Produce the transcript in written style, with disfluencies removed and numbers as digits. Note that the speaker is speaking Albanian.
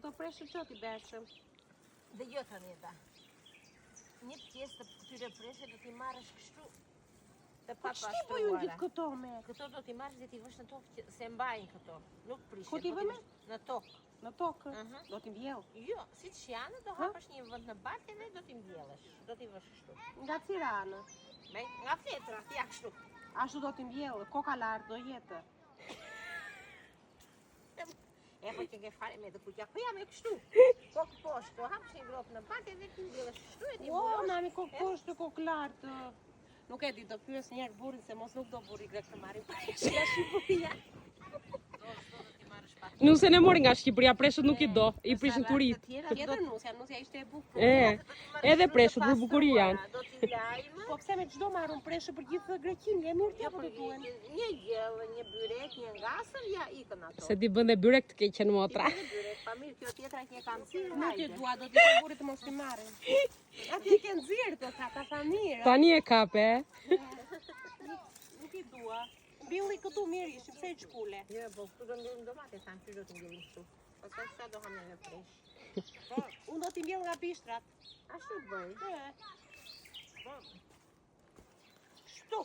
këto preshë që t'i beshëm? Dhe jo të njëta. Një pjesë të këtyre preshe do t'i marrësh kështu. Të Po ç'ti bojnë gjithë këto me? Këto do t'i marrësh dhe t'i vësh në tokë se mbajnë këto. Nuk prishet. Ku t'i vëme? Në tokë. Në tokë? Do t'i mbjell? Jo, siç janë, do hapësh një vend në barkë dhe do t'i mbjellësh. Do t'i vësh kështu. Nga Tiranë? Nga Fletra, ja kështu. Ashtu do t'i mbjell, koka lartë do jetë. E po që ke fare me dhe kutja, po jam e kështu. Kokë poshtë, do hapësh një grop në barkë dhe t'i mbjellësh kështu e t'i mbjellësh. O, nami kokë poshtë, kokë lartë. Nuk e di, do pyes njerë burin se mos nuk do burri grek të marrin preshë nga Shqipëria. Nuse ne mori nga Shqipëria, preshët nuk i do, i prishin turit. Tjetër nusja ishte e bukur. Edhe preshët për bukuri janë. Do t'i lajmë. Po pse me çdo marrun preshë për gjithë Greqinë, e mirë t'apo të duhen. Një gjellë, një byrek, një ngasër, ja ikën ato. Se ti bënde byrek të keqen motra. Një byrek, pa mirë, kjo tjetra që e kam cirë, Nuk e dua, do t'i burit të mos t'i marrin. Ati e ke nxirë të ta tha mirë. Tani e kape. Nuk i dua. Mbilli këtu mirë ishim, pse e çkule? Jo, po këtu do mbjellim domate, thamë që do t'i mbjellim këtu. Pastaj sa do ham në presh. Po, unë do t'i mbjell nga bishtrat. Ashtu bëj. Po. Shtu.